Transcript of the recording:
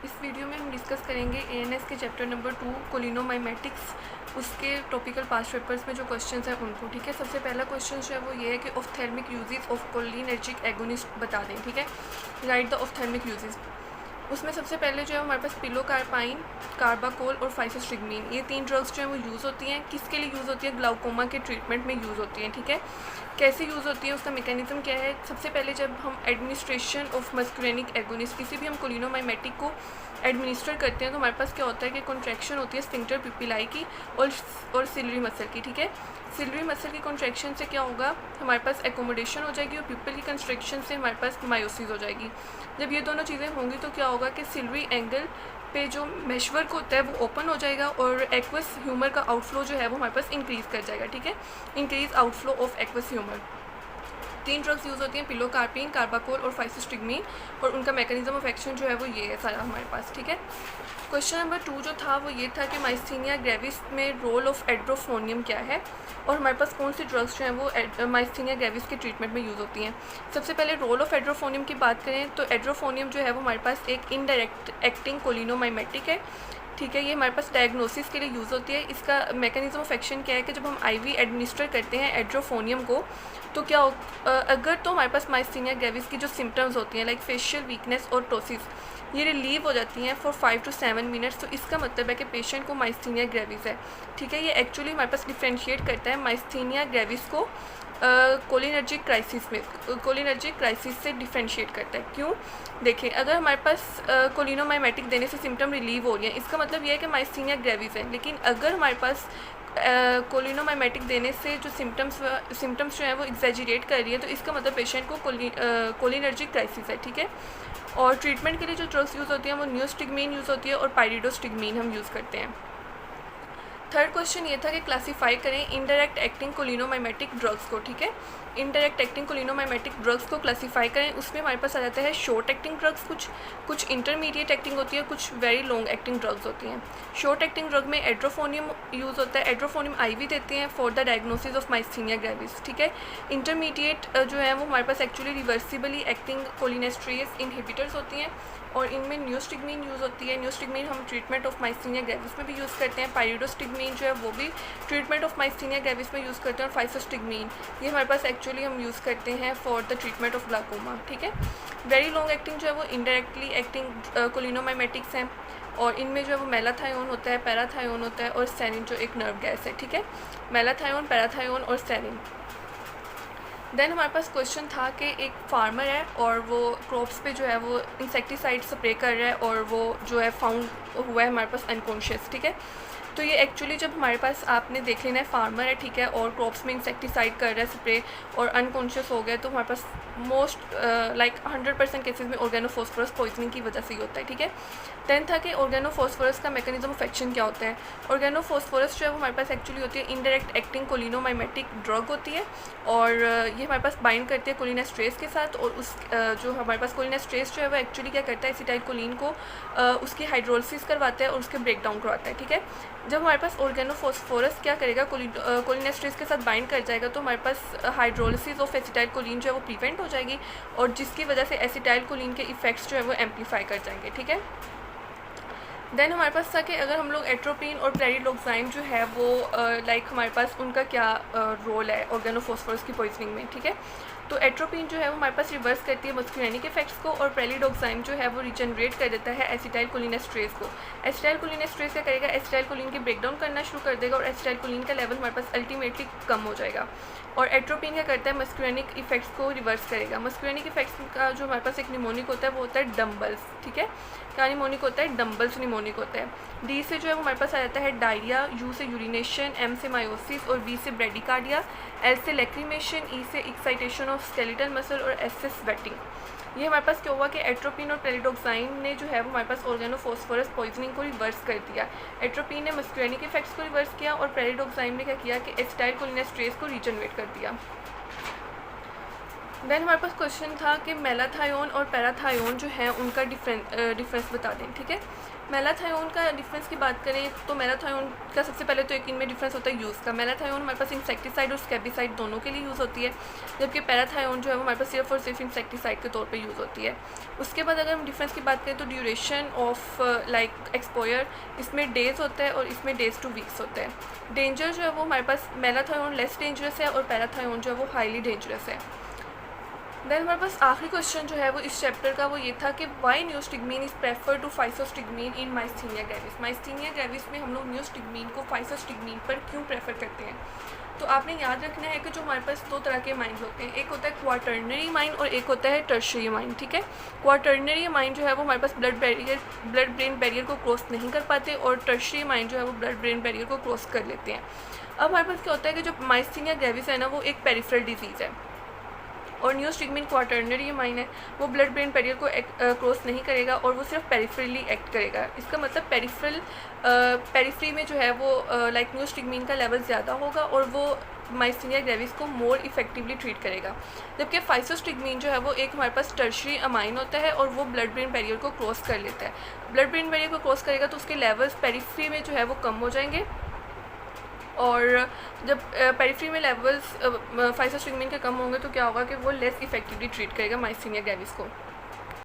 इस वीडियो में हम डिस्कस करेंगे एएनएस के चैप्टर नंबर 2 कोलिनोमाइमेटिक्स, उसके टॉपिकल पास्ट पेपर्स में जो क्वेश्चंस हैं उनको। ठीक है, सबसे पहला क्वेश्चन जो है वो ये है कि ऑफ्थेल्मिक यूजेस ऑफ कोलिनर्जिक एगोनिस्ट बता दें। ठीक है, राइट द ऑफ्थेल्मिक यूजेस। उसमें सबसे पहले जो है हमारे पास पिलोकार्पाइन, कार्बाकोल और फाइसोस्ट्रिगमीन, ये 3 ड्रग्स जो हैं वो यूज़ होती हैं। किसके लिए यूज़ होती है? ग्लाउकोमा के ट्रीटमेंट में यूज़ होती हैं। ठीक है, कैसे यूज़ होती है, उसका मैकेनिज्म क्या है? सबसे पहले जब हम एडमिनिस्ट्रेशन ऑफ मस्कुलिनिक एगोनिस्ट, किसी भी हम कोलिनोमाइमेटिक को एडमिनिस्टर करते हैं तो हमारे पास क्या होता है कि कॉन्ट्रैक्शन होती है स्फिंक्टर पिपिलाई की और सिलरी मसल की। ठीक है, सिलरी मसल की कॉन्ट्रैक्शन से क्या होगा, हमारे पास एकोमोडेशन हो जाएगी और पिपल की कंस्ट्रक्शन से हमारे पास मायोसिस हो जाएगी। जब ये दोनों चीज़ें होंगी तो क्या होगा कि सिलरी एंगल पे जो मेशवर्क होता है वो ओपन हो जाएगा और एक्वस ह्यूमर का आउटफ्लो जो है वो हमारे पास इंक्रीज़ कर जाएगा। ठीक है, increase outflow of aqueous humour. 3 drugs use होती हैं, पिलोकार्पिन, कार्बाकोल और फाइसोस्ट्रिगमीन, और उनका मैकेनिज्म ऑफ एक्शन जो है वो ये है सारा हमारे पास। ठीक है, क्वेश्चन नंबर 2 जो था वो ये था कि माइस्थीनिया ग्रेविस में रोल ऑफ एड्रोफोनियम क्या है और हमारे पास कौन सी ड्रग्स जो हैं वो माइस्थीनिया ग्रेविस के ट्रीटमेंट में यूज़ होती हैं। सबसे पहले रोल ऑफ एड्रोफोनियम की बात करें तो एड्रोफोनियम जो है वो हमारे पास एक इनडायरेक्ट एक्टिंग कोलिनोमाइमेटिक है। ठीक है, ये हमारे पास डायग्नोसिस के लिए यूज़ होती है। इसका मैकेनिज्म ऑफ एक्शन क्या है कि जब हम आईवी एडमिनिस्टर करते हैं एड्रोफोनियम को तो क्या अगर तो हमारे पास माइस्थीनिया ग्रेविस की जो सिम्टम्स होती हैं लाइक फेशियल वीकनेस और टोसिस, ये रिलीव हो जाती हैं फॉर 5 to 7 मिनट्स, तो इसका मतलब है कि पेशेंट को माइस्थीनिया ग्रेविस है। ठीक है, ये एक्चुअली हमारे पास डिफ्रेंशिएट करता है माइस्थीनिया ग्रेविस को कोलिनर्जिक क्राइसिस में, कोलिनर्जिक क्राइसिस से डिफ्रेंशिएट करता है। क्यों? देखिए, अगर हमारे पास कोलिनोमाइमेटिक देने से सिम्टम रिलीव हो रही हैं, इसका मतलब ये है कि माइस्थीनिया ग्रेविस है। लेकिन अगर हमारे पास कोलिनोमाइमेटिक देने से जो सिम्टम्स जो हैं वो एग्जैजरेट कर रही है, तो इसका मतलब पेशेंट को कोलिनर्जिक क्राइसिस है। ठीक है, और ट्रीटमेंट के लिए जो ड्रग्स यूज़ होती हैं वो नियोस्टिगमीन यूज़ होती है और पाइरिडोस्टिगमीन हम यूज़ करते हैं। थर्ड क्वेश्चन ये था कि क्लासीफाई करें इनडायरेक्ट एक्टिंग कोलिनोमाइमेटिक ड्रग्स को। ठीक है, इनडायरेक्ट एक्टिंग कोलिनोमाइमेटिक ड्रग्स को क्लासीफाई करें, उसमें हमारे पास आ जाता है शॉर्ट एक्टिंग ड्रग्स, कुछ इंटरमीडिएट एक्टिंग होती है, कुछ वेरी लॉन्ग एक्टिंग ड्रग्स होती हैं। शॉर्ट एक्टिंग ड्रग में एड्रोफोनियम यूज़ होता है, एड्रोफोनियम आईवी देते हैं for the diagnosis of myasthenia gravis. ठीक है, इंटरमीडिएट जो है वो हमारे पास actually reversibly acting cholinesterase inhibitors होती हैं और इनमें नियोस्टिगमीन यूज़ होती है। नियोस्टिगमीन हम ट्रीटमेंट ऑफ माइस्थीनिया ग्रेविस में भी यूज़ करते हैं, पाइरिडोस्टिगमीन जो है वो भी ट्रीटमेंट ऑफ माइस्थीनिया ग्रेविस में यूज़ करते हैं, और फाइसोस्टिगमीन ये हमारे पास एक्चुअली हम यूज़ करते हैं for the treatment of glaucoma. ठीक है, वेरी लॉन्ग एक्टिंग जो है वो इनडायरेक्टली एक्टिंग कोलिनोमाइमेटिक्स हैं और इनमें जो है वो मेलाथायोन होता है, पैराथायोन होता है और सेरिन जो एक नर्व गैस है। ठीक है, मेलाथायोन, पैराथायोन और सेरिन। देन हमारे पास क्वेश्चन था कि एक फार्मर है और वो क्रॉप्स पे जो है वो इंसेक्टिसाइड स्प्रे कर रहा है और वो जो है फाउंड हुआ है हमारे पास अनकॉन्शियस। ठीक है, तो ये एक्चुअली जब हमारे पास आपने देख लेना है फार्मर है, ठीक है, और क्रॉप्स में इंसेक्टिसाइड कर रहा है स्प्रे और अनकॉन्शियस हो गया, तो हमारे पास मोस्ट लाइक 100% केसेस में ऑर्गेनोफॉस्फोरस पॉइजनिंग की वजह से ही होता है। ठीक है, देन था कि ऑर्गेनोफॉस्फोरस का मैकेनिज्म ऑफ एक्शन क्या होता है। ऑर्गेनोफॉस्फोरस जो है वो हमारे पास एक्चुअली होती है इनडायरेक्ट एक्टिंग कोलिनोमाइमेटिक ड्रग होती है और ये हमारे पास बाइंड करती है कोलिनेस्ट्रेस के साथ, और उस जो हमारे पास कोलिनेस्ट्रेस जो है वो एक्चुअली क्या करता है, एसिटाइलकोलिन को उसकी हाइड्रोलिसिस करवाता है और उसके ब्रेक डाउन करवाता है। ठीक है, जब हमारे पास ऑर्गेनोफॉस्फोरस क्या करेगा, कोलिनेस्ट्रेस के साथ बाइंड कर जाएगा तो हमारे पास हाइड्रोलिसिस ऑफ एसिटाइलकोलिन जो है वो प्रिवेंट हो जाएगी और जिसकी वजह से एसिटाइलकोलिन के इफेक्ट्स जो है वो एम्पलीफाई कर जाएंगे। ठीक है, देन हमारे पास था कि अगर हम लोग एट्रोपिन और प्लेरिडोक्साइन जो है वो लाइक हमारे पास उनका क्या रोल है ऑर्गेनोफॉस्फोरस की पॉइजनिंग में। ठीक है, तो एट्रोपिन जो है वो हमारे पास रिवर्स करती है मस्कुलिनिक इफेक्ट्स को और प्लेरिडोक्साइन जो है वो रिजनरेट कर देता है एसिटाइलकोलिनेस्ट्रेस को। एसिटाइलकोलिनेस्ट्रेस क्या करेगा, एसिटाइलकोलिन की ब्रेकडाउन करना शुरू कर देगा और एसिटाइलकोलिन का लेवल हमारे पास अल्टीमेटली कम हो जाएगा। और एट्रोपिन क्या करता है, मस्कुलिनिक इफेक्ट्स को रिवर्स करेगा। मस्कुलिनिक इफेक्ट्स का जो हमारे पास एक निमोनिक होता है वो होता है डम्बल्स। ठीक है, क्या निमोनिक होता है, डम्बल्स निमोनिक होता है। डी से जो है वो हमारे पास आ जाता है डायरिया, यू से यूरिनेशन, एम से मायोसिस और बी से ब्रेडिकार्डिया, एल से लैक्रीमेशन, ई से एक्साइटेशन ऑफ स्केलेटल मसल और एस से स्वेटिंग। ये हमारे पास क्या हुआ कि एट्रोपिन और प्लेरिडोक्साइन ने जो है वो हमारे पास ऑर्गेनोफॉस्फोरस पॉइजनिंग को रिवर्स कर दिया। एट्रोपिन ने मस्कुलिनिक इफेक्ट्स को रिवर्स किया और प्लेरिडोक्साइन ने क्या किया कि एसिटाइलकोलिनेस्ट्रेस को रीजनरेट कर दिया। देन हमारे पास क्वेश्चन था कि मेलाथायोन और पैराथायोन जो है उनका डिफरेंस बता दें, ठीक है। मेलाथायोन का डिफरेंस की बात करें तो मेलाथायोन का सबसे पहले तो एक इनमें डिफरेंस होता है यूज़ का। मेलाथायोन हमारे पास इंसेक्टिसाइड और स्कैबिसाइड दोनों के लिए यूज़ होती है, जबकि पैराथायोन जो है वो हमारे पास सिर्फ और सिर्फ इंसेक्टिसाइड के तौर पे यूज़ होती है। उसके बाद अगर हम डिफरेंस की बात करें तो ड्यूरेशन ऑफ लाइक एक्सपोयर, इसमें डेज़ होता है और इसमें डेज़ टू वीक्स होता है। डेंजर जो है वो हमारे पास मेलाथायोन लेस डेंजरस है और पैराथायोन जो है वो हाईली डेंजरस है। देन हमारे पास आखिरी क्वेश्चन जो है वो इस चैप्टर का वो ये था कि why neostigmine is prefer to physostigmine in myasthenia gravis. Myasthenia gravis में हम लोग न्यूस्टिग्मीन को फाइसोस्टिग्मीन पर क्यों प्रेफर करते हैं। तो आपने याद रखना है कि जो हमारे पास दो तरह के माइंड होते हैं, एक होता है क्वाटर्नरी माइंड और एक होता है टर्शियरी माइंड, ठीक है। क्वाटर्नरी माइंड जो है वो हमारे पास ब्लड ब्रेन बैरियर को क्रॉस नहीं कर पाते और टर्शियरी माइंड जो है वो ब्लड ब्रेन बैरियर को क्रॉस कर लेते हैं। अब हमारे पास क्या होता है कि जो माइस्थीनिया ग्रेविस है ना वो एक पेरिफेरल डिजीज़ है और न्यूस्टिग्मीन क्वाटर्नरी माइन है, वो ब्लड ब्रेन बैरियर को क्रॉस नहीं करेगा और वो सिर्फ पेरिफेरली एक्ट करेगा। इसका मतलब पेरिफेरी में जो है वो लाइक न्यूस्टिग्मीन का लेवल ज़्यादा होगा और वो माइस्थीनिया ग्रेविस को मोर इफेक्टिवली ट्रीट करेगा। जबकि फाइसोस्टिग्मीन जो है वो एक हमारे पास टर्शियरी अमाइन होता है और वो ब्लड ब्रेन बैरियर को क्रॉस कर लेता है। ब्लड ब्रेन बैरियर को क्रॉस करेगा तो उसके लेवल्स पेरिफेरी में जो है वो कम हो जाएंगे और जब पेरिफेरी में लेवल्स फाइसोस्टिग्मीन के कम होंगे तो क्या होगा कि वो लेस इफेक्टिवली ट्रीट करेगा माइस्थीनिया ग्रेविस को।